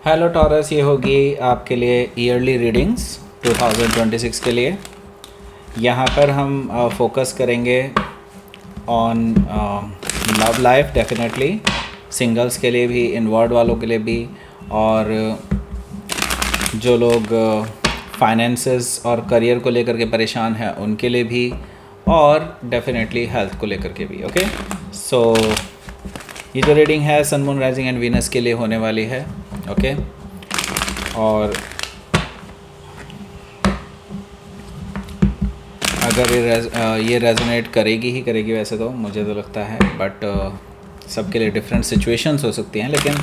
Hello taurus, ये होगी आपके लिए ईयरली रीडिंग्स 2026 के लिए। यहाँ पर हम फोकस करेंगे on love life, definitely singles के लिए भी, इनवर्ड वालों के लिए भी, और जो लोग फाइनेंसेस और करियर को लेकर के परेशान हैं उनके लिए भी, और डेफिनेटली हेल्थ को लेकर के भी। ओके, सो ये जो रीडिंग है सन, मून, राइजिंग एंड वीनस के लिए होने वाली है। ओके, और अगर ये रेजोनेट करेगी ही करेगी, वैसे तो मुझे तो लगता है, बट सबके लिए डिफरेंट सिचुएशंस हो सकती हैं, लेकिन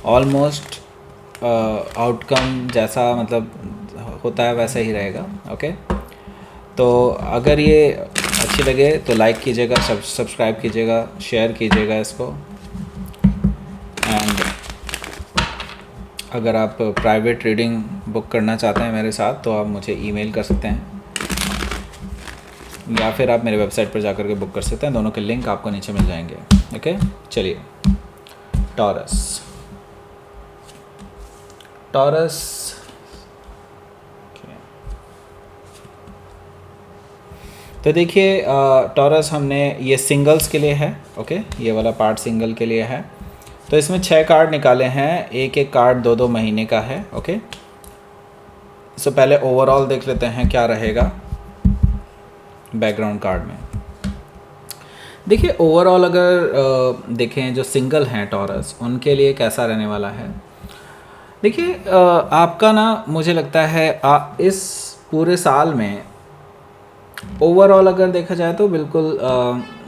ऑलमोस्ट आउटकम जैसा मतलब होता है वैसा ही रहेगा। ओके, तो अगर ये अच्छी लगे तो लाइक कीजिएगा, सब्सक्राइब कीजिएगा, शेयर कीजिएगा इसको। एंड अगर आप प्राइवेट रीडिंग बुक करना चाहते हैं मेरे साथ तो आप मुझे ईमेल कर सकते हैं, या फिर आप मेरे वेबसाइट पर जाकर के बुक कर सकते हैं। दोनों के लिंक आपको नीचे मिल जाएंगे। ओके, चलिए। टॉरस तो देखिए, टॉरस हमने ये सिंगल्स के लिए है। ओके, ये वाला पार्ट सिंगल के लिए है। तो इसमें 6 कार्ड निकाले हैं, एक एक कार्ड 2-2 महीने का है। ओके, सो पहले ओवरऑल देख लेते हैं क्या रहेगा बैकग्राउंड कार्ड में। देखिए, ओवरऑल अगर देखें जो सिंगल हैं टॉरस, उनके लिए कैसा रहने वाला है। देखिए, आपका ना, मुझे लगता है इस पूरे साल में ओवरऑल अगर देखा जाए तो बिल्कुल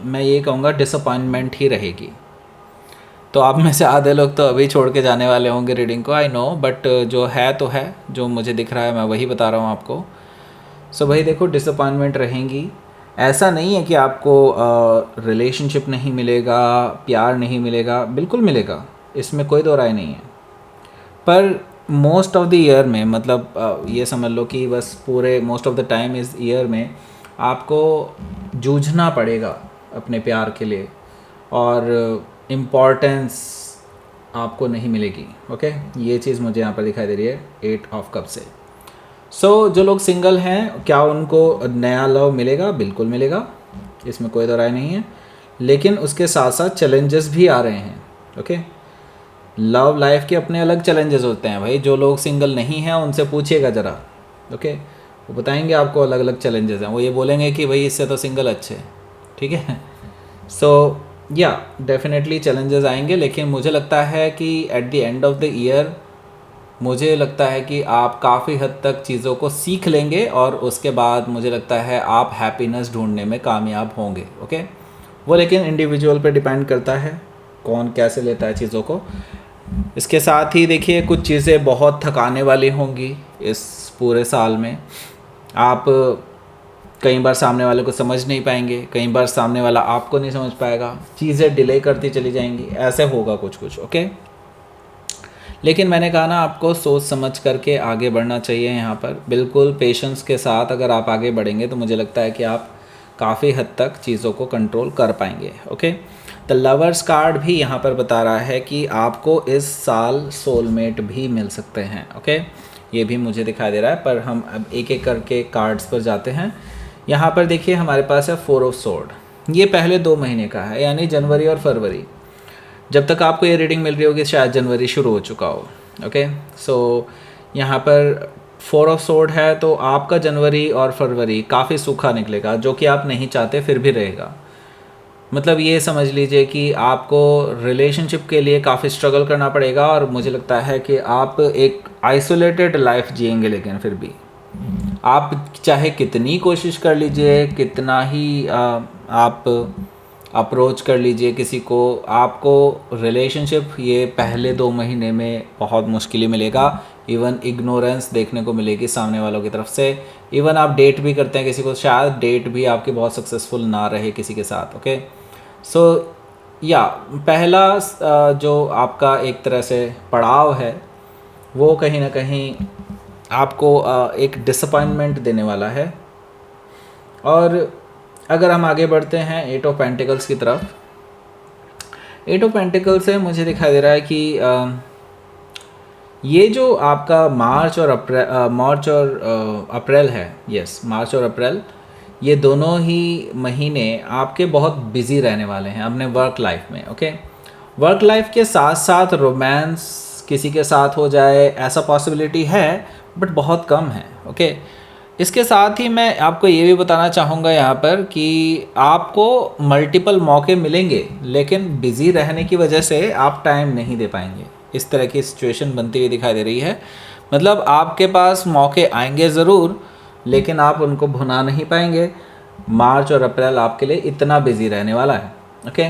मैं ये कहूँगा डिसअपॉइंटमेंट ही रहेगी। तो आप में से आधे लोग तो अभी छोड़ के जाने वाले होंगे रीडिंग को, आई नो, बट जो है तो है, जो मुझे दिख रहा है मैं वही बता रहा हूँ आपको। सो भाई देखो, डिसअपॉइंटमेंट रहेंगी। ऐसा नहीं है कि आपको रिलेशनशिप नहीं मिलेगा, प्यार नहीं मिलेगा, बिल्कुल मिलेगा, इसमें कोई दो राय नहीं है। पर मोस्ट ऑफ द ईयर में, मतलब ये समझ लो कि बस पूरे मोस्ट ऑफ द टाइम इस ईयर में आपको जूझना पड़ेगा अपने प्यार के लिए, और इम्पॉर्टेंस आपको नहीं मिलेगी। ओके, ये चीज़ मुझे यहाँ पर दिखाई दे रही है 8 ऑफ कप से। सो जो लोग सिंगल हैं, क्या उनको नया लव मिलेगा? बिल्कुल मिलेगा, इसमें कोई दो राय नहीं है। लेकिन उसके साथ साथ चैलेंजेस भी आ रहे हैं। ओके, लव लाइफ के अपने अलग चैलेंजेस होते हैं भाई। जो लोग सिंगल नहीं हैं उनसे पूछिएगा ज़रा। ओके, वो बताएंगे आपको अलग अलग चैलेंजेस हैं। वो ये बोलेंगे कि भाई इससे तो सिंगल अच्छे, ठीक है। सो या डेफिनेटली चैलेंजेस आएंगे, लेकिन मुझे लगता है कि at the end of the year मुझे लगता है कि आप काफ़ी हद तक चीज़ों को सीख लेंगे, और उसके बाद मुझे लगता है आप हैप्पीनेस ढूंढने में कामयाब होंगे। ओके, वो लेकिन इंडिविजुअल पे डिपेंड करता है कौन कैसे लेता है चीज़ों को। इसके साथ ही देखिए, कुछ चीज़ें बहुत थकाने वाली होंगी इस पूरे साल में। आप कई बार सामने वाले को समझ नहीं पाएंगे, कई बार सामने वाला आपको नहीं समझ पाएगा, चीज़ें डिले करती चली जाएंगी, ऐसे होगा कुछ कुछ। ओके, लेकिन मैंने कहा ना, आपको सोच समझ करके आगे बढ़ना चाहिए। यहाँ पर बिल्कुल पेशेंस के साथ अगर आप आगे बढ़ेंगे तो मुझे लगता है कि आप काफ़ी हद तक चीज़ों को कंट्रोल कर पाएंगे। ओके, द लवर्स कार्ड भी यहाँ पर बता रहा है कि आपको इस साल सोलमेट भी मिल सकते हैं। ओके, ये भी मुझे दिखाई दे रहा है, पर हम अब एक एक करके कार्ड्स पर जाते हैं। यहाँ पर देखिए, हमारे पास है 4 ऑफ सोर्ड। ये पहले 2 महीने का है, यानी जनवरी और फरवरी। जब तक आपको ये रीडिंग मिल रही होगी शायद जनवरी शुरू हो चुका हो। ओके, सो यहाँ पर 4 ऑफ सोर्ड है, तो आपका जनवरी और फरवरी काफ़ी सूखा निकलेगा, जो कि आप नहीं चाहते, फिर भी रहेगा। मतलब ये समझ लीजिए कि आपको रिलेशनशिप के लिए काफ़ी स्ट्रगल करना पड़ेगा, और मुझे लगता है कि आप एक आइसोलेटेड लाइफ जिएंगे। लेकिन फिर भी आप चाहे कितनी कोशिश कर लीजिए, कितना ही आप अप्रोच कर लीजिए किसी को, आपको रिलेशनशिप ये पहले 2 महीने में बहुत मुश्किल ही मिलेगा। इवन इग्नोरेंस देखने को मिलेगी सामने वालों की तरफ से। इवन आप डेट भी करते हैं किसी को, शायद डेट भी आपकी बहुत सक्सेसफुल ना रहे किसी के साथ। ओके, सो या पहला जो आपका एक तरह से पड़ाव है, वो कहीं ना कहीं आपको एक डिसअपॉइंटमेंट देने वाला है। और अगर हम आगे बढ़ते हैं 8 ऑफ पेंटिकल्स की तरफ, 8 ऑफ पेंटिकल्स से मुझे दिखाई दे रहा है कि ये जो आपका मार्च और अप्रैल है, यस मार्च और अप्रैल, ये दोनों ही महीने आपके बहुत बिजी रहने वाले हैं अपने वर्क लाइफ में। ओके, वर्क लाइफ के साथ साथ रोमांस किसी के साथ हो जाए ऐसा पॉसिबिलिटी है, बट बहुत कम है। ओके, इसके साथ ही मैं आपको ये भी बताना चाहूँगा यहाँ पर कि आपको मल्टीपल मौके मिलेंगे, लेकिन बिज़ी रहने की वजह से आप टाइम नहीं दे पाएंगे। इस तरह की सिचुएशन बनती हुई दिखाई दे रही है। मतलब आपके पास मौके आएंगे ज़रूर, लेकिन आप उनको भुना नहीं पाएंगे। मार्च और अप्रैल आपके लिए इतना बिज़ी रहने वाला है। ओके,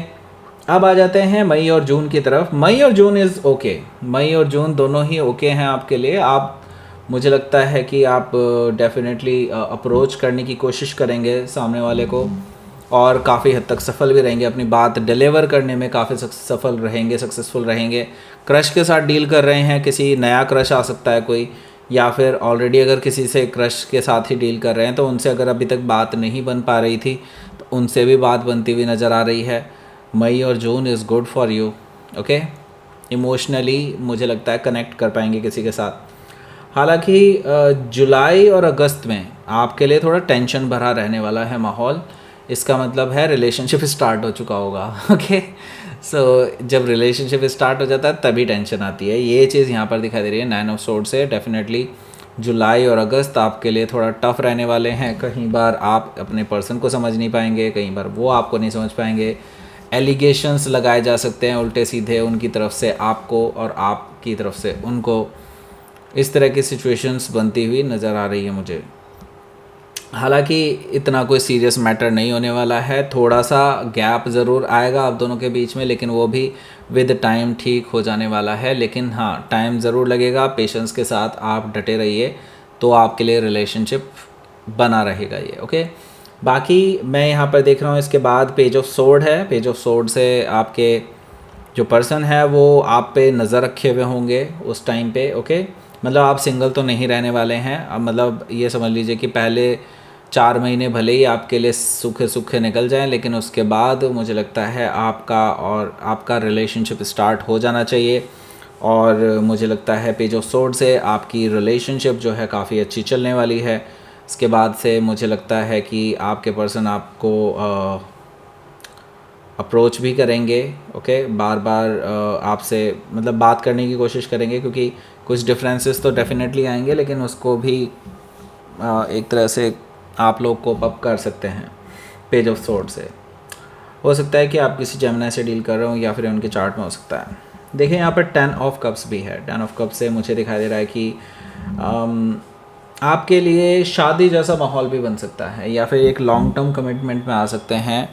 अब आ जाते हैं मई और जून की तरफ। मई और जून इज़ ओके, मई और जून दोनों ही ओके हैं आपके लिए। आप, मुझे लगता है कि आप डेफिनेटली अप्रोच करने की कोशिश करेंगे सामने वाले को, और काफ़ी हद तक सफल भी रहेंगे, अपनी बात डिलीवर करने में काफ़ी सफल रहेंगे, सक्सेसफुल रहेंगे। क्रश के साथ डील कर रहे हैं, किसी नया क्रश आ सकता है कोई, या फिर ऑलरेडी अगर किसी से क्रश के साथ ही डील कर रहे हैं तो उनसे अगर अभी तक बात नहीं बन पा रही थी तो उनसे भी बात बनती हुई नज़र आ रही है। मई और जून is good for you. Okay, emotionally मुझे लगता है कनेक्ट कर पाएंगे किसी के साथ। हालांकि जुलाई और अगस्त में आपके लिए थोड़ा टेंशन भरा रहने वाला है माहौल। इसका मतलब है रिलेशनशिप स्टार्ट हो चुका होगा। ओके, सो जब रिलेशनशिप स्टार्ट हो जाता है तभी टेंशन आती है। ये चीज़ यहाँ पर दिखाई दे रही है 9 ऑफ सोर्ड से। डेफिनेटली जुलाई और अगस्त आपके लिए थोड़ा टफ रहने वाले हैं। कहीं बार आप अपने पर्सन को समझ नहीं पाएंगे, कहीं बार वो आपको नहीं समझ पाएंगे। एलिगेशंस लगाए जा सकते हैं उल्टे सीधे, उनकी तरफ से आपको और आपकी तरफ से उनको। इस तरह की सिचुएशंस बनती हुई नज़र आ रही है मुझे। हालांकि इतना कोई सीरियस मैटर नहीं होने वाला है, थोड़ा सा गैप ज़रूर आएगा आप दोनों के बीच में, लेकिन वो भी विद टाइम ठीक हो जाने वाला है। लेकिन हाँ, टाइम ज़रूर लगेगा। पेशेंस के साथ आप डटे रहिए तो आपके लिए रिलेशनशिप बना रहेगा ये। ओके, बाकी मैं यहाँ पर देख रहा हूँ इसके बाद पेज ऑफ सोर्ड है। पेज ऑफ सोर्ड से आपके जो पर्सन है वो आप पे नज़र रखे हुए होंगे उस टाइम पे। ओके, मतलब आप सिंगल तो नहीं रहने वाले हैं। अब मतलब ये समझ लीजिए कि पहले 4 महीने भले ही आपके लिए सूखे सूखे निकल जाएं, लेकिन उसके बाद मुझे लगता है आपका रिलेशनशिप स्टार्ट हो जाना चाहिए। और मुझे लगता है पेज ऑफ सोर्ड से आपकी रिलेशनशिप जो है काफ़ी अच्छी चलने वाली है। इसके बाद से मुझे लगता है कि आपके पर्सन आपको अप्रोच भी करेंगे। ओके, बार बार आपसे मतलब बात करने की कोशिश करेंगे, क्योंकि कुछ डिफरेंसेस तो डेफिनेटली आएंगे, लेकिन उसको भी एक तरह से आप लोग कोप अप कर सकते हैं पेज ऑफ सोर्ड से। हो सकता है कि आप किसी जेमिनी से डील कर रहे हो, या फिर उनके चार्ट में हो सकता है। देखिए यहाँ पर 10 ऑफ कप्स भी है। 10 ऑफ कप्स से मुझे दिखाई दे रहा है कि आपके लिए शादी जैसा माहौल भी बन सकता है, या फिर एक लॉन्ग टर्म कमिटमेंट में आ सकते हैं,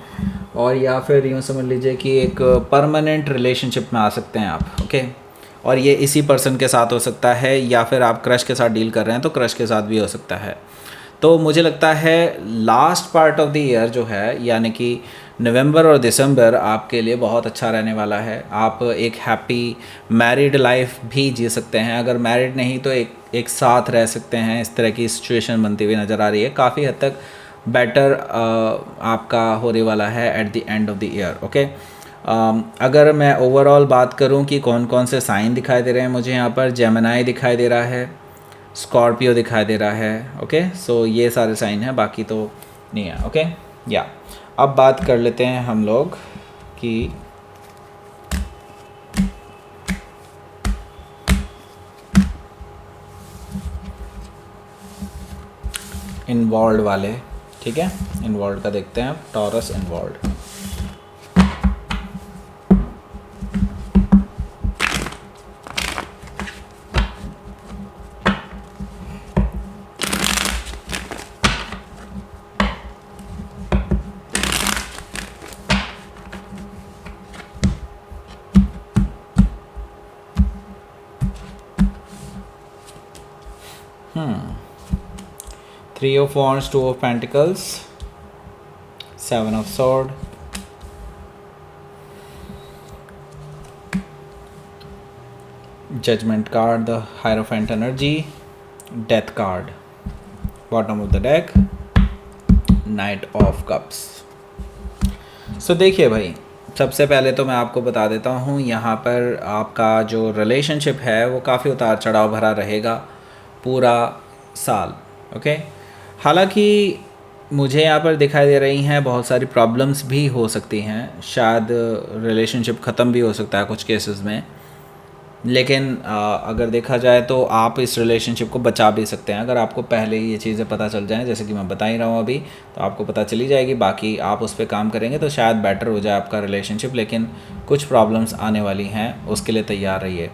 और या फिर यूँ समझ लीजिए कि एक परमानेंट रिलेशनशिप में आ सकते हैं आप। ओके, और ये इसी पर्सन के साथ हो सकता है, या फिर आप क्रश के साथ डील कर रहे हैं तो क्रश के साथ भी हो सकता है। तो मुझे लगता है last part of the year जो है, यानी कि नवंबर और दिसंबर आपके लिए बहुत अच्छा रहने वाला है। आप एक हैप्पी मैरिड लाइफ भी जी सकते हैं। अगर मैरिड नहीं तो एक साथ रह सकते हैं। इस तरह की सिचुएशन बनती हुई नज़र आ रही है। काफ़ी हद तक बेटर आपका होने वाला है at the end of the year. Okay, अगर मैं ओवरऑल बात करूं कि कौन कौन से साइन दिखाई दे रहे हैं मुझे, यहाँ पर जेमिनी दिखाई दे रहा है, स्कॉर्पियो दिखाई दे रहा है। ओके, सो ये सारे साइन हैं, बाकी तो नहीं है। ओके, या अब बात कर लेते हैं हम लोग कि इन्वॉल्व वाले। ठीक है, इन्वॉल्व का देखते हैं। Taurus involve, Three of Wands, Two of Pentacles, Seven of Sword, Judgment card, the Hierophant energy, Death card, bottom of the deck, Knight of Cups. So देखिए भाई, सबसे पहले तो मैं आपको बता देता हूँ, यहाँ पर आपका जो रिलेशनशिप है वो काफ़ी उतार चढ़ाव भरा रहेगा पूरा साल। ओके, हालांकि मुझे यहाँ पर दिखाई दे रही हैं बहुत सारी प्रॉब्लम्स भी हो सकती हैं, शायद रिलेशनशिप ख़त्म भी हो सकता है कुछ केसेस में, लेकिन अगर देखा जाए तो आप इस रिलेशनशिप को बचा भी सकते हैं अगर आपको पहले ही ये चीज़ें पता चल जाएं, जैसे कि मैं बता ही रहा हूँ अभी, तो आपको पता चली जाएगी। बाकी आप उस पर काम करेंगे तो शायद बेटर हो जाए आपका रिलेशनशिप, लेकिन कुछ प्रॉब्लम्स आने वाली हैं, उसके लिए तैयार रहिए।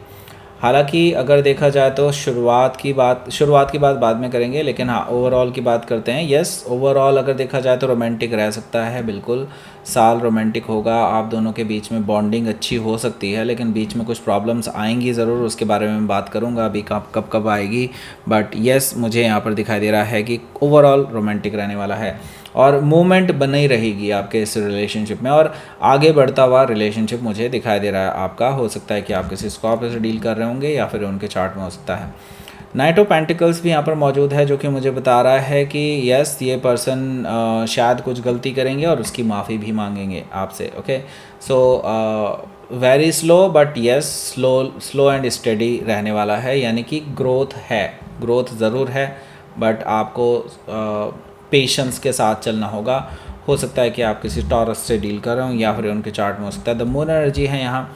हालांकि अगर देखा जाए तो शुरुआत की बात बाद में करेंगे, लेकिन हाँ ओवरऑल की बात करते हैं। यस, ओवरऑल अगर देखा जाए तो रोमांटिक रह सकता है, बिल्कुल साल रोमांटिक होगा, आप दोनों के बीच में बॉन्डिंग अच्छी हो सकती है, लेकिन बीच में कुछ प्रॉब्लम्स आएंगी ज़रूर, उसके बारे में बात करूँगा अभी कब आएगी। बट यस, मुझे यहाँ पर दिखाई दे रहा है कि ओवरऑल रोमांटिक रहने वाला है और मूवमेंट बनी रहेगी आपके इस रिलेशनशिप में, और आगे बढ़ता हुआ रिलेशनशिप मुझे दिखाई दे रहा है आपका। हो सकता है कि आप किसी स्कॉर्पियो से डील कर रहे होंगे या फिर उनके चार्ट में हो सकता है। नाइट ऑफ पेंटिकल्स भी यहाँ पर मौजूद है, जो कि मुझे बता रहा है कि यस, ये पर्सन शायद कुछ गलती करेंगे और उसकी माफ़ी भी मांगेंगे आपसे। Okay, so very slow but yes, slow and study रहने वाला है, यानी कि ग्रोथ ज़रूर है, बट आपको पेशेंस के साथ चलना होगा। हो सकता है कि आप किसी टॉरस से डील कर रहे हो या फिर उनके चार्ट में हो सकता है। द मून एनर्जी है यहाँ,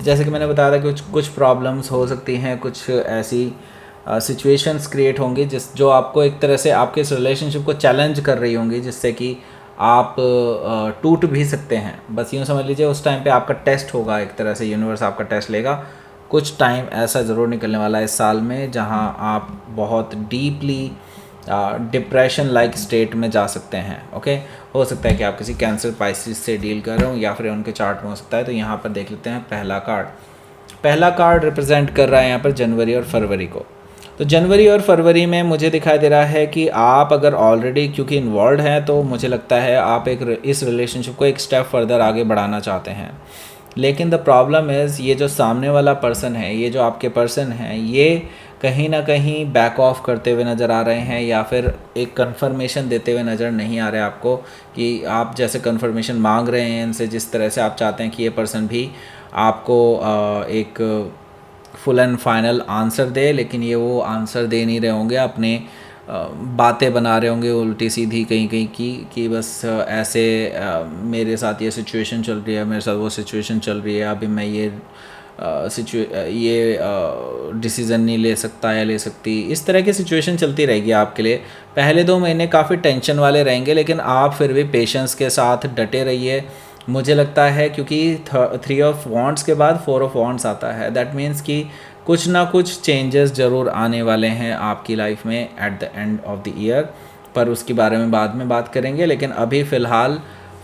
जैसे कि मैंने बताया था कि कुछ प्रॉब्लम्स हो सकती हैं, कुछ ऐसी सिचुएशंस क्रिएट होंगी जो आपको एक तरह से आपके इस रिलेशनशिप को चैलेंज कर रही होंगी, जिससे कि आप टूट भी सकते हैं। बस यूँ समझ लीजिए उस टाइम पे आपका टेस्ट होगा, एक तरह से यूनिवर्स आपका टेस्ट लेगा। कुछ टाइम ऐसा ज़रूर निकलने वाला है इस साल में जहाँ आप बहुत डीपली डिप्रेशन लाइक स्टेट में जा सकते हैं। ओके, हो सकता है कि आप किसी कैंसर पाइसिस से डील कर रहे हो या फिर उनके चार्ट में हो सकता है। तो यहाँ पर देख लेते हैं पहला कार्ड रिप्रेजेंट कर रहा है यहाँ पर जनवरी और फरवरी को। तो जनवरी और फरवरी में मुझे दिखाई दे रहा है कि आप अगर ऑलरेडी क्योंकि इन्वॉल्व हैं, तो मुझे लगता है आप इस रिलेशनशिप को एक स्टेप फर्दर आगे बढ़ाना चाहते हैं। लेकिन द प्रॉब्लम इज़, ये जो सामने वाला पर्सन है, ये जो आपके पर्सन हैं, ये कहीं ना कहीं बैक ऑफ करते हुए नज़र आ रहे हैं, या फिर एक कंफर्मेशन देते हुए नज़र नहीं आ रहे आपको कि आप जैसे कंफर्मेशन मांग रहे हैं इनसे, जिस तरह से आप चाहते हैं कि ये पर्सन भी आपको एक फुल एंड फाइनल आंसर दे, लेकिन ये वो आंसर दे नहीं रहे होंगे, अपने बातें बना रहे होंगे उल्टी सीधी कहीं कहीं की, कि बस ऐसे मेरे साथ ये सिचुएशन चल रही है, मेरे साथ वो सिचुएशन चल रही है, अभी मैं ये डिसीज़न नहीं ले सकता या ले सकती। इस तरह की सिचुएशन चलती रहेगी आपके लिए। पहले 2 महीने काफ़ी टेंशन वाले रहेंगे, लेकिन आप फिर भी पेशेंस के साथ डटे रहिए। मुझे लगता है क्योंकि 3 ऑफ वॉन्ट्स के बाद 4 ऑफ वॉन्ट्स आता है, दैट मीन्स कि कुछ ना कुछ चेंजेस ज़रूर आने वाले हैं आपकी लाइफ में at the end of the year, पर उसके बारे में बाद में बात करेंगे। लेकिन अभी फ़िलहाल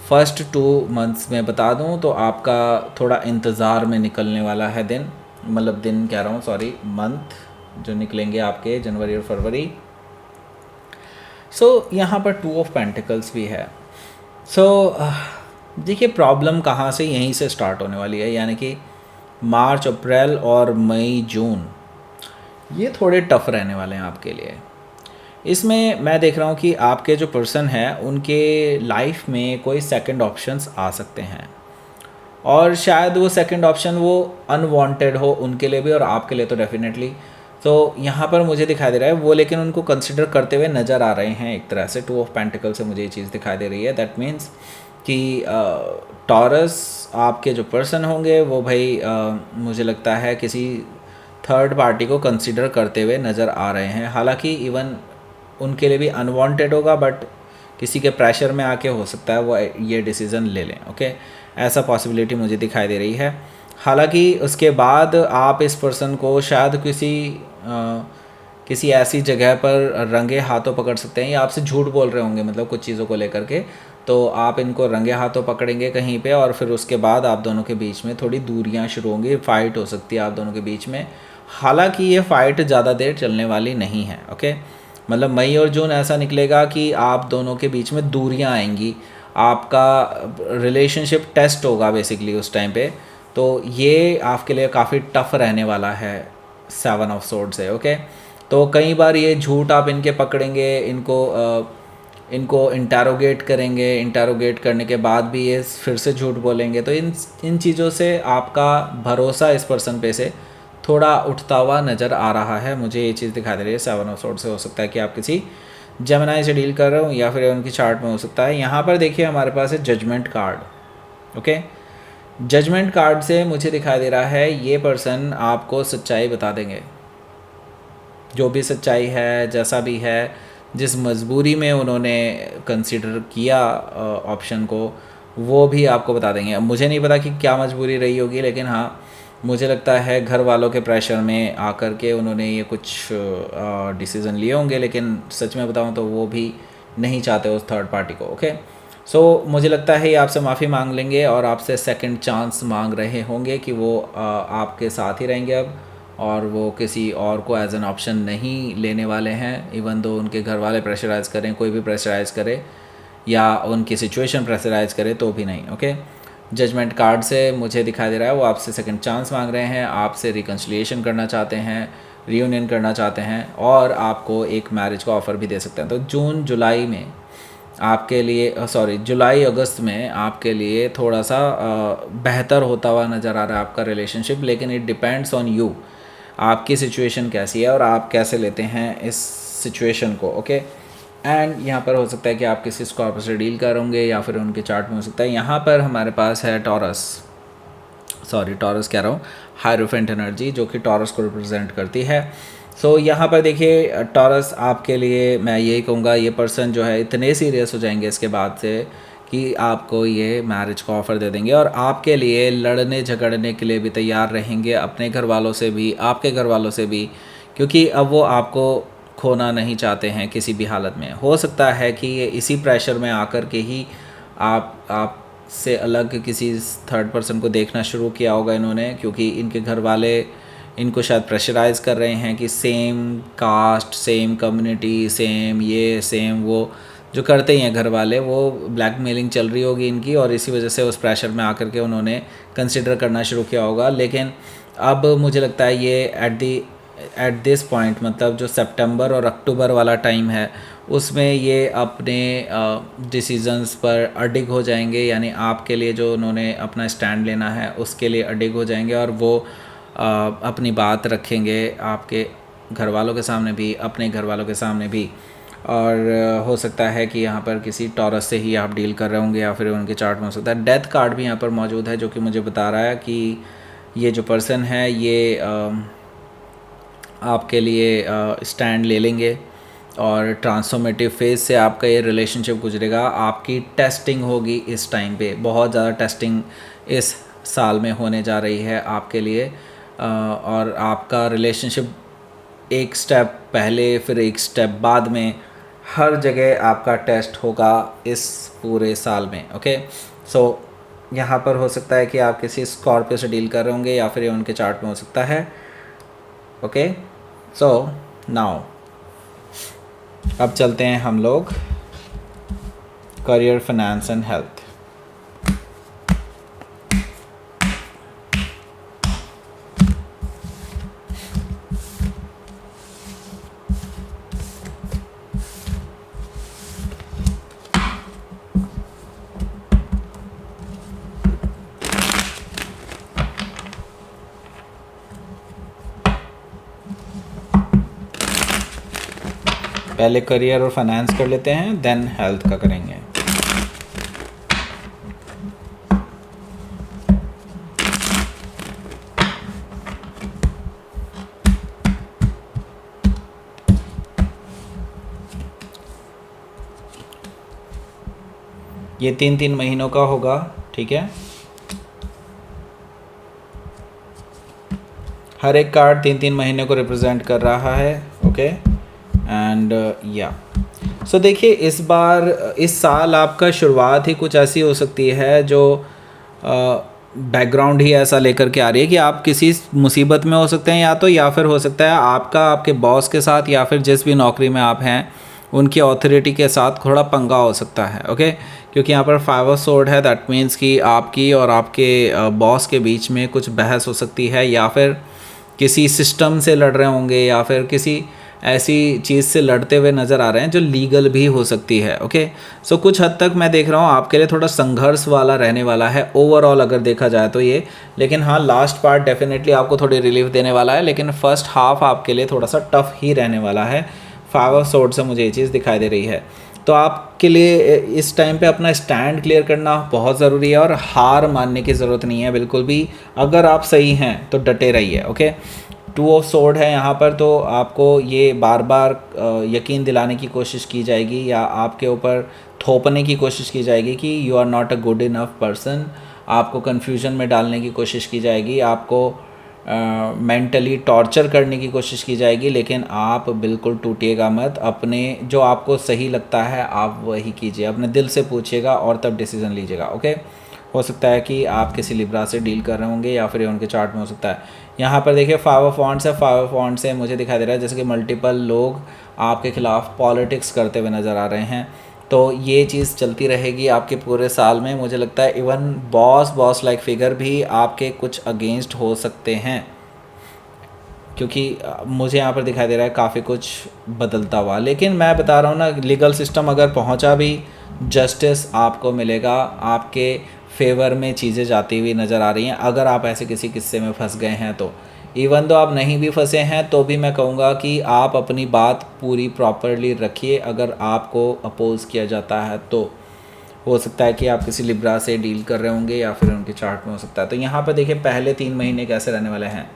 फर्स्ट 2 मंथ्स में बता दूं तो आपका थोड़ा इंतज़ार में निकलने वाला है दिन, मतलब दिन कह रहा हूँ, सॉरी, मंथ जो निकलेंगे आपके जनवरी और फरवरी। सो यहाँ पर 2 ऑफ पेंटिकल्स भी है। सो देखिए प्रॉब्लम कहाँ से, यहीं से स्टार्ट होने वाली है, यानी कि मार्च, अप्रैल और मई, जून ये थोड़े टफ रहने वाले हैं आपके लिए। इसमें मैं देख रहा हूँ कि आपके जो पर्सन हैं उनके लाइफ में कोई सेकंड ऑप्शंस आ सकते हैं, और शायद वो सेकंड ऑप्शन वो अनवांटेड हो उनके लिए भी और आपके लिए तो डेफिनेटली। तो यहाँ पर मुझे दिखाई दे रहा है वो, लेकिन उनको कंसिडर करते हुए नज़र आ रहे हैं एक तरह से। 2 ऑफ पेंटिकल से मुझे ये चीज़ दिखाई दे रही है, दैट मीन्स कि टॉरस आपके जो पर्सन होंगे वो भाई मुझे लगता है किसी थर्ड पार्टी को कंसिडर करते हुए नज़र आ रहे हैं। हालांकि इवन उनके लिए भी अनवांटेड होगा, बट किसी के प्रेशर में आके हो सकता है वो ये डिसीज़न ले लें। ओके, ऐसा पॉसिबिलिटी मुझे दिखाई दे रही है। हालांकि उसके बाद आप इस पर्सन को शायद किसी ऐसी जगह पर रंगे हाथों पकड़ सकते हैं, या आपसे झूठ बोल रहे होंगे, मतलब कुछ चीज़ों को लेकर के, तो आप इनको रंगे हाथों पकड़ेंगे कहीं पे, और फिर उसके बाद आप दोनों के बीच में थोड़ी दूरियां शुरू होंगी, फ़ाइट हो सकती है आप दोनों के बीच में। हालांकि ये फ़ाइट ज़्यादा देर चलने वाली नहीं है। ओके, मतलब मई और जून ऐसा निकलेगा कि आप दोनों के बीच में दूरियां आएंगी, आपका रिलेशनशिप टेस्ट होगा बेसिकली उस टाइम पे। तो ये आपके लिए काफ़ी टफ रहने वाला है 7 ऑफ सोर्ड्स से। ओके, तो कई बार ये झूठ आप इनके पकड़ेंगे, इनको इनको इंटरोगेट करेंगे, इंटरोगेट करने के बाद भी ये फिर से झूठ बोलेंगे, तो इन चीज़ों से आपका भरोसा इस पर्सन पे से थोड़ा उठता हुआ नज़र आ रहा है। मुझे ये चीज़ दिखा दे रही है 7 ऑफ सोर्ड से। हो सकता है कि आप किसी जेमिनी से डील कर रहे हो या फिर उनकी चार्ट में हो सकता है। यहाँ पर देखिए हमारे पास है judgement card. Okay, judgement card से मुझे दिखाई दे रहा है ये पर्सन आपको सच्चाई बता देंगे, जो भी सच्चाई है, जैसा भी है, जिस मजबूरी में उन्होंने कंसिडर किया ऑप्शन को, वो भी आपको बता देंगे। अब मुझे नहीं पता कि क्या मजबूरी रही होगी, लेकिन हाँ मुझे लगता है घर वालों के प्रेशर में आकर के उन्होंने ये कुछ डिसीज़न लिए होंगे, लेकिन सच में बताऊँ तो वो भी नहीं चाहते उस थर्ड पार्टी को। ओके, सो मुझे लगता है ये आपसे माफ़ी मांग लेंगे और आपसे सेकंड चांस मांग रहे होंगे कि वो आपके साथ ही रहेंगे अब, और वो किसी और को एज एन ऑप्शन नहीं लेने वाले हैं। इवन दो उनके घर वाले प्रेशराइज करें, कोई भी प्रेशराइज करे या उनकी सिचुएशन प्रेशराइज करे तो भी नहीं। ओके, जजमेंट कार्ड से मुझे दिखाई दे रहा है वो आपसे सेकंड चांस मांग रहे हैं, आपसे रिकन्सिलिएशन करना चाहते हैं, रियूनियन करना चाहते हैं, और आपको एक मैरिज का ऑफ़र भी दे सकते हैं। तो जून जुलाई में आपके लिए जुलाई अगस्त में आपके लिए थोड़ा सा बेहतर होता हुआ नज़र आ रहा है आपका रिलेशनशिप, लेकिन इट डिपेंड्स ऑन यू, आपकी सिचुएशन कैसी है और आप कैसे लेते हैं इस सिचुएशन को। ओके, एंड यहाँ पर हो सकता है कि आप किसी स्कॉर्पियो से डील करोगे या फिर उनके चार्ट में हो सकता है। यहाँ पर हमारे पास है टॉरस कह रहा हूँ, हायरोफेंट एनर्जी, जो कि टॉरस को रिप्रेजेंट करती है। सो यहाँ पर देखिए टॉरस आपके लिए मैं यही कहूँगा, ये पर्सन जो है इतने सीरियस हो जाएंगे इसके बाद से कि आपको ये मैरिज का ऑफ़र दे देंगे और आपके लिए लड़ने झगड़ने के लिए भी तैयार रहेंगे, अपने घर वालों से भी, आपके घर वालों से भी, क्योंकि अब वो आपको खोना नहीं चाहते हैं किसी भी हालत में। हो सकता है कि ये इसी प्रेशर में आकर के ही आप से अलग किसी थर्ड पर्सन को देखना शुरू किया होगा इन्होंने, क्योंकि इनके घर वाले इनको शायद प्रेशराइज़ कर रहे हैं कि same caste, same community, same ये सेम वो, जो करते ही हैं घर वाले, वो ब्लैकमेलिंग चल रही होगी इनकी, और इसी वजह से उस प्रेशर में आकर के उन्होंने कंसिडर करना शुरू किया होगा। लेकिन अब मुझे लगता है ये एट दिस पॉइंट, मतलब जो सितंबर और अक्टूबर वाला टाइम है, उसमें ये अपने डिसीजंस पर अडिग हो जाएंगे, यानी आपके लिए जो उन्होंने अपना स्टैंड लेना है उसके लिए अडिग हो जाएंगे, और वो अपनी बात रखेंगे आपके घर वालों के सामने भी, अपने घर वालों के सामने भी। और हो सकता है कि यहाँ पर किसी टॉरस से ही आप डील कर रहे होंगे या फिर उनके चार्ट में हो सकता है। डेथ कार्ड भी यहाँ पर मौजूद है, जो कि मुझे बता रहा है कि ये जो पर्सन है ये आपके लिए स्टैंड ले लेंगे और ट्रांसफॉर्मेटिव फेज़ से आपका ये रिलेशनशिप गुजरेगा। आपकी टेस्टिंग होगी इस टाइम पे, बहुत ज़्यादा टेस्टिंग इस साल में होने जा रही है आपके लिए, और आपका रिलेशनशिप एक स्टेप पहले फिर एक स्टेप बाद में, हर जगह आपका टेस्ट होगा इस पूरे साल में। ओके, सो यहाँ पर हो सकता है कि आप किसी स्कॉर्पियो से डील कर रहे होंगे या फिर ये उनके चार्ट में हो सकता है। ओके, सो नाउ अब चलते हैं हम लोग करियर, फाइनेंस एंड हेल्थ। पहले करियर और फाइनेंस कर लेते हैं, देन हेल्थ का करेंगे। ये 3-3 महीनों का होगा, ठीक है। हर एक कार्ड 3-3 महीने को रिप्रेजेंट कर रहा है। ओके, एंड या सो देखिए इस बार, इस साल आपका शुरुआत ही कुछ ऐसी हो सकती है जो बैकग्राउंड ही ऐसा लेकर के आ रही है कि आप किसी मुसीबत में हो सकते हैं, या फिर हो सकता है आपका आपके बॉस के साथ या फिर जिस भी नौकरी में आप हैं उनकी अथॉरिटी के साथ थोड़ा पंगा हो सकता है। ओके, क्योंकि यहाँ पर 5 ऑफ सोर्ड है, दैट मीन्स कि आपकी और आपके बॉस के बीच में कुछ बहस हो सकती है, या फिर किसी सिस्टम से लड़ रहे होंगे, या फिर किसी ऐसी चीज़ से लड़ते हुए नज़र आ रहे हैं जो लीगल भी हो सकती है। ओके, सो कुछ हद तक मैं देख रहा हूँ आपके लिए थोड़ा संघर्ष वाला रहने वाला है ओवरऑल अगर देखा जाए तो ये, लेकिन हाँ लास्ट पार्ट डेफिनेटली आपको थोड़ी रिलीफ देने वाला है, लेकिन फर्स्ट हाफ आपके लिए थोड़ा सा टफ ही रहने वाला है। 5 ऑफ सोर्ड से मुझे ये चीज़ दिखाई दे रही है। तो आपके लिए इस टाइम पे अपना स्टैंड क्लियर करना बहुत ज़रूरी है और हार मानने की ज़रूरत नहीं है बिल्कुल भी। अगर आप सही हैं तो डटे रहिए। ओके, 2 ऑफ सोर्ड है यहाँ पर, तो आपको ये बार बार यकीन दिलाने की कोशिश की जाएगी या आपके ऊपर थोपने की कोशिश की जाएगी कि you are not a good enough person. आपको कन्फ्यूजन में डालने की कोशिश की जाएगी, आपको मेंटली टॉर्चर करने की कोशिश की जाएगी, लेकिन आप बिल्कुल टूटिएगा मत। अपने जो आपको सही लगता है आप वही कीजिए, अपने दिल से पूछिएगा और तब डिसीज़न लीजिएगा। ओके, हो सकता है कि आप किसी लिब्रा से डील कर रहे होंगे या फिर उनके चार्ट में हो सकता है। यहाँ पर देखिए 5 ऑफ वॉन्ड्स है। 5 ऑफ वॉन्ड्स से मुझे दिखाई दे रहा है जैसे कि मल्टीपल लोग आपके खिलाफ पॉलिटिक्स करते हुए नज़र आ रहे हैं, तो ये चीज़ चलती रहेगी आपके पूरे साल में। मुझे लगता है इवन बॉस लाइक फिगर भी आपके कुछ अगेंस्ट हो सकते हैं, क्योंकि मुझे यहाँ पर दिखाई दे रहा है काफ़ी कुछ बदलता हुआ। लेकिन मैं बता रहा हूँ ना, लीगल सिस्टम अगर पहुँचा भी, जस्टिस आपको मिलेगा, आपके फेवर में चीज़ें जाती हुई नज़र आ रही हैं। अगर आप ऐसे किसी किस्से में फंस गए हैं तो, इवन दो आप नहीं भी फंसे हैं तो भी मैं कहूँगा कि आप अपनी बात पूरी प्रॉपरली रखिए। अगर आपको अपोज़ किया जाता है तो हो सकता है कि आप किसी लिब्रा से डील कर रहे होंगे या फिर उनके चार्ट में हो सकता है। तो यहाँ पर देखिए पहले 3 महीने कैसे रहने वाले हैं,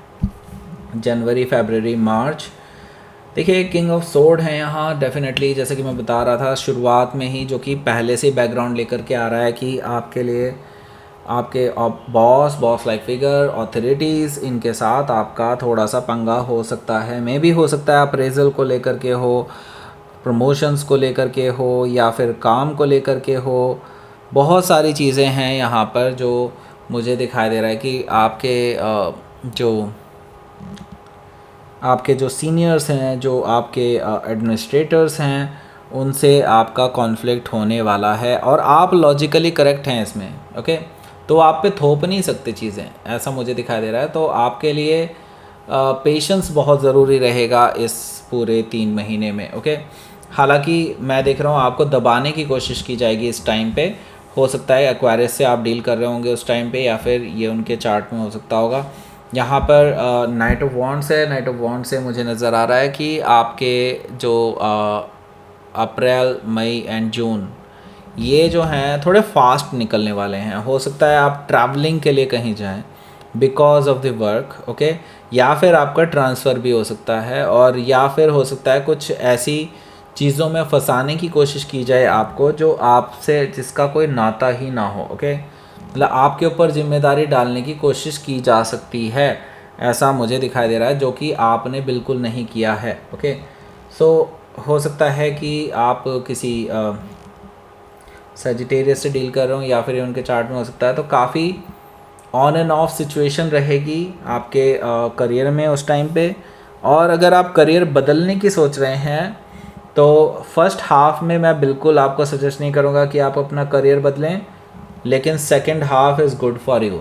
जनवरी, फरवरी, मार्च। देखिए किंग ऑफ सोर्ड है यहाँ डेफिनेटली, जैसे कि मैं बता रहा था शुरुआत में ही, जो कि पहले से बैकग्राउंड लेकर के आ रहा है कि आपके लिए आपके बॉस लाइक फिगर, ऑथोरिटीज़, इनके साथ आपका थोड़ा सा पंगा हो सकता है। मे भी हो सकता है अप्रेजल को लेकर के हो, प्रमोशंस को लेकर के हो, या फिर काम को लेकर के हो। बहुत सारी चीज़ें हैं यहाँ पर जो मुझे दिखाई दे रहा है कि आपके जो सीनियर्स हैं, जो आपके एडमिनिस्ट्रेटर्स हैं, उनसे आपका कॉन्फ्लिक्ट होने वाला है और आप लॉजिकली करेक्ट हैं इसमें। ओके, तो आप पे थोप नहीं सकते चीज़ें, ऐसा मुझे दिखाई दे रहा है। तो आपके लिए पेशेंस बहुत ज़रूरी रहेगा इस पूरे 3 महीने में। ओके, हालांकि मैं देख रहा हूँ आपको दबाने की कोशिश की जाएगी इस टाइम पे। हो सकता है एक्वायरियस से आप डील कर रहे होंगे उस टाइम पे, या फिर ये उनके चार्ट में हो सकता होगा। यहाँ पर नाइट ऑफ वॉन्ड्स है। नाइट ऑफ वॉन्ड्स से मुझे नज़र आ रहा है कि आपके जो अप्रैल, मई एंड जून, ये जो हैं थोड़े फास्ट निकलने वाले हैं। हो सकता है आप ट्रैवलिंग के लिए कहीं जाएं because of the work. Okay, या फिर आपका ट्रांसफ़र भी हो सकता है, और या फिर हो सकता है कुछ ऐसी चीज़ों में फंसाने की कोशिश की जाए आपको जो आपसे, जिसका कोई नाता ही ना हो। ओके, मतलब आपके ऊपर जिम्मेदारी डालने की कोशिश की जा सकती है, ऐसा मुझे दिखाई दे रहा है, जो कि आपने बिल्कुल नहीं किया है। ओके, सो हो सकता है कि आप किसी सजिटेरियस से डील कर रहे हो या फिर उनके चार्ट में हो सकता है। तो काफ़ी ऑन एंड ऑफ सिचुएशन रहेगी आपके करियर में उस टाइम पे। और अगर आप करियर बदलने की सोच रहे हैं तो फर्स्ट हाफ में मैं बिल्कुल आपको सजेस्ट नहीं करूँगा कि आप अपना करियर बदलें, लेकिन second half is good for you.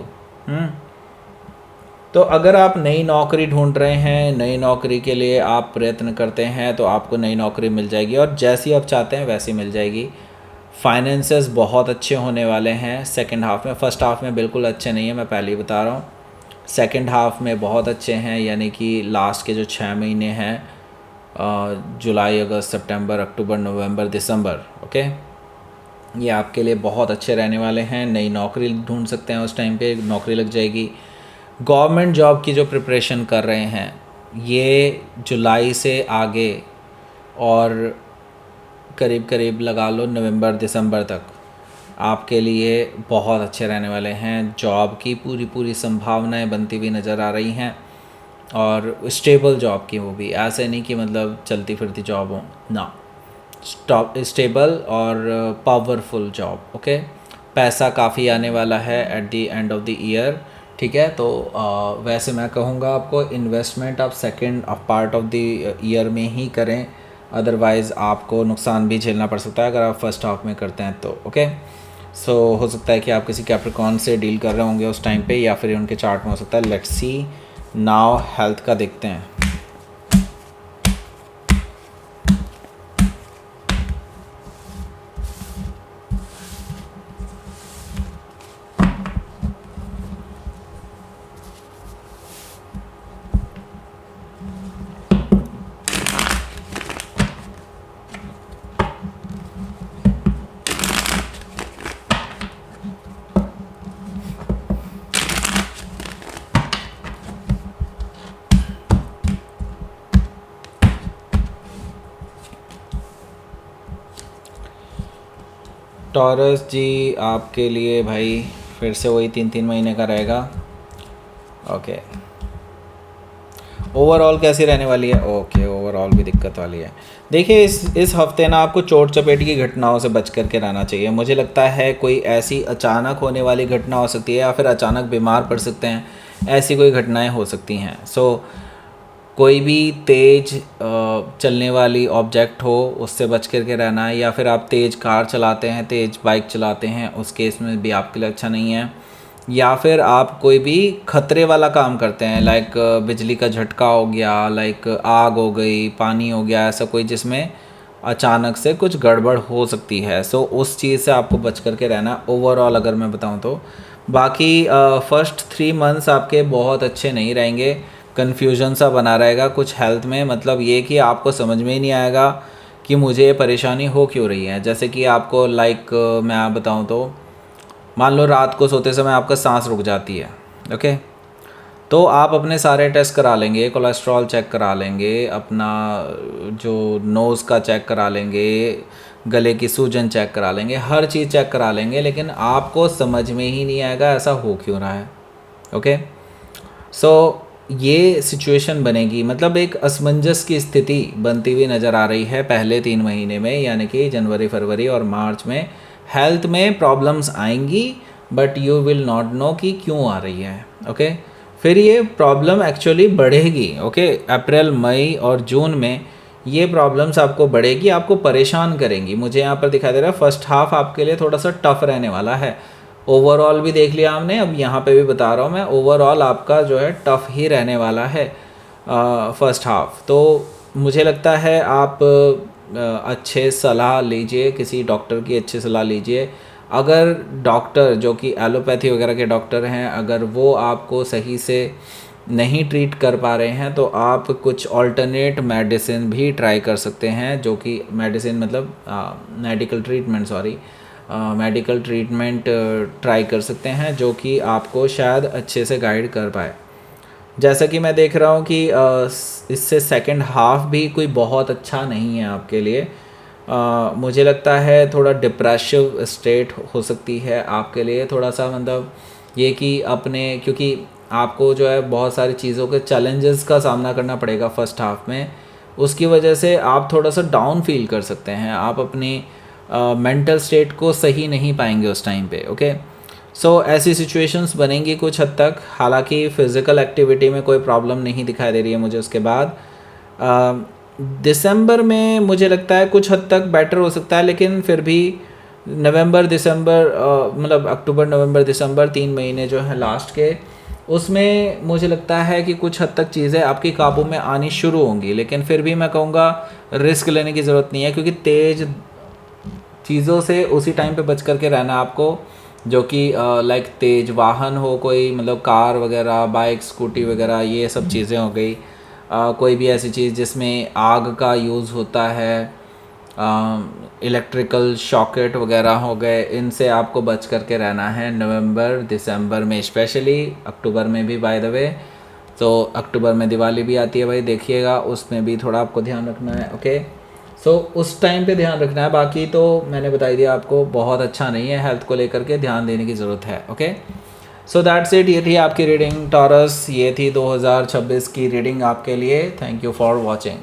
तो अगर आप नई नौकरी ढूंढ रहे हैं, नई नौकरी के लिए आप प्रयत्न करते हैं, तो आपको नई नौकरी मिल जाएगी और जैसी आप चाहते हैं वैसी मिल जाएगी। फाइनेंसेस बहुत अच्छे होने वाले हैं सेकंड हाफ में। फ़र्स्ट हाफ में बिल्कुल अच्छे नहीं है, मैं पहले ही बता रहा हूँ। सेकंड हाफ में बहुत अच्छे हैं, यानी कि लास्ट के जो 6 महीने हैं, जुलाई, अगस्त, सितंबर, अक्टूबर, नवंबर, दिसंबर, ओके, ये आपके लिए बहुत अच्छे रहने वाले हैं। नई नौकरी ढूंढ सकते हैं, उस टाइम पे नौकरी लग जाएगी। गवर्नमेंट जॉब की जो प्रिपरेशन कर रहे हैं, ये जुलाई से आगे और करीब करीब लगा लो नवंबर दिसंबर तक आपके लिए बहुत अच्छे रहने वाले हैं। जॉब की पूरी संभावनाएं बनती हुई नज़र आ रही हैं, और स्टेबल जॉब की, वो भी ऐसे नहीं कि मतलब चलती फिरती जॉब हो ना, स्टेबल और पावरफुल जॉब। ओके, पैसा काफ़ी आने वाला है at the end of the year. ठीक है, तो वैसे मैं कहूँगा आपको इन्वेस्टमेंट आप second part of the year में ही करें, अदरवाइज़ आपको नुकसान भी झेलना पड़ सकता है अगर आप फर्स्ट हाफ में करते हैं तो। ओके, सो हो सकता है कि आप किसी कैप्रिकॉर्न से डील कर रहे होंगे उस टाइम पे, या फिर उनके चार्ट में हो सकता है। लेट्स सी नाउ हेल्थ का देखते हैं। टॉरस जी आपके लिए भाई फिर से वही 3-3 महीने का रहेगा। ओके, ओवरऑल कैसी रहने वाली है? ओके, ओवरऑल भी दिक्कत वाली है। देखिए इस हफ्ते ना आपको चोट चपेट की घटनाओं से बच करके रहना चाहिए। मुझे लगता है कोई ऐसी अचानक होने वाली घटना हो सकती है या फिर अचानक बीमार पड़ सकते हैं, ऐसी कोई घटनाएं हो सकती हैं। सो कोई भी तेज़ चलने वाली ऑब्जेक्ट हो उससे बच करके रहना है, या फिर आप तेज़ कार चलाते हैं, तेज़ बाइक चलाते हैं, उस केस में भी आपके लिए अच्छा नहीं है। या फिर आप कोई भी खतरे वाला काम करते हैं, लाइक बिजली का झटका हो गया, लाइक आग हो गई, पानी हो गया, ऐसा कोई जिसमें अचानक से कुछ गड़बड़ हो सकती है। सो उस चीज़ से आपको बच करके रहना ओवरऑल अगर मैं बताऊं तो। बाकी फर्स्ट 3 मंथ्स आपके बहुत अच्छे नहीं रहेंगे, कन्फ्यूजन सा बना रहेगा कुछ हेल्थ में। मतलब ये कि आपको समझ में ही नहीं आएगा कि मुझे ये परेशानी हो क्यों रही है। जैसे कि आपको लाइक मैं आप बताऊँ तो मान लो रात को सोते समय आपका सांस रुक जाती है, ओके, तो आप अपने सारे टेस्ट करा लेंगे, कोलेस्ट्रॉल चेक करा लेंगे, अपना जो नोज़ का चेक करा लेंगे, गले की सूजन चेक करा लेंगे, हर चीज़ चेक करा लेंगे, लेकिन आपको समझ में ही नहीं आएगा ऐसा हो क्यों रहा है। ओके, सो ये सिचुएशन बनेगी, मतलब एक असमंजस की स्थिति बनती हुई नज़र आ रही है पहले 3 महीने में, यानी कि जनवरी, फरवरी और मार्च में हेल्थ में प्रॉब्लम्स आएंगी, but you will not know कि क्यों आ रही है। ओके, फिर ये प्रॉब्लम एक्चुअली बढ़ेगी। ओके, अप्रैल, मई और जून में ये प्रॉब्लम्स आपको बढ़ेगी, आपको परेशान करेंगी। मुझे यहाँ पर दिखाई दे रहा है फर्स्ट हाफ आपके लिए थोड़ा सा टफ रहने वाला है। ओवरऑल भी देख लिया हमने, अब यहाँ पे भी बता रहा हूँ मैं, ओवरऑल आपका जो है टफ ही रहने वाला है फर्स्ट हाफ। तो मुझे लगता है आप अच्छे सलाह लीजिए, किसी डॉक्टर की अच्छी सलाह लीजिए। अगर डॉक्टर जो कि एलोपैथी वगैरह के डॉक्टर हैं, अगर वो आपको सही से नहीं ट्रीट कर पा रहे हैं तो आप कुछ ऑल्टरनेट मेडिसिन भी ट्राई कर सकते हैं, जो कि मेडिसिन मतलब medical treatment, sorry, medical treatment try कर सकते हैं जो कि आपको शायद अच्छे से गाइड कर पाए। जैसा कि मैं देख रहा हूँ कि इससे सेकंड हाफ भी कोई बहुत अच्छा नहीं है आपके लिए। मुझे लगता है थोड़ा डिप्रेसिव स्टेट हो सकती है आपके लिए, थोड़ा सा मतलब ये कि अपने, क्योंकि आपको जो है बहुत सारी चीज़ों के चैलेंजेस का सामना करना पड़ेगा फर्स्ट हाफ में, उसकी वजह से आप थोड़ा सा डाउन फील कर सकते हैं, आप अपनी मेंटल स्टेट को सही नहीं पाएंगे उस टाइम पे। ओके, सो ऐसी सिचुएशंस बनेंगी कुछ हद तक। हालांकि फ़िज़िकल एक्टिविटी में कोई प्रॉब्लम नहीं दिखाई दे रही है मुझे। उसके बाद दिसंबर में मुझे लगता है कुछ हद तक बेटर हो सकता है, लेकिन फिर भी नवंबर, दिसंबर, मतलब अक्टूबर, नवंबर, दिसंबर 3 महीने जो है लास्ट के, उसमें मुझे लगता है कि कुछ हद तक चीज़ें आपकी काबू में आनी शुरू होंगी। लेकिन फिर भी मैं कहूँगा रिस्क लेने की ज़रूरत नहीं है, क्योंकि तेज़ चीज़ों से उसी टाइम पे बच करके रहना आपको, जो कि लाइक तेज़ वाहन हो कोई, मतलब कार वगैरह, बाइक, स्कूटी वगैरह, ये सब चीज़ें हो गई। कोई भी ऐसी चीज़ जिसमें आग का यूज़ होता है, इलेक्ट्रिकल शॉकेट वगैरह हो गए, इनसे आपको बच करके रहना है नवंबर, दिसंबर में स्पेशली, अक्टूबर में भी बाय द वे। तो अक्टूबर में दिवाली भी आती है भाई, देखिएगा, उसमें भी थोड़ा आपको ध्यान रखना है। ओके, सो उस टाइम पे ध्यान रखना है। बाकी तो मैंने बताई दिया आपको, बहुत अच्छा नहीं है, हेल्थ को लेकर के ध्यान देने की ज़रूरत है। ओके, सो दैट्स इट, ये थी आपकी रीडिंग टॉरस, ये थी 2026 की रीडिंग आपके लिए। Thank you for watching.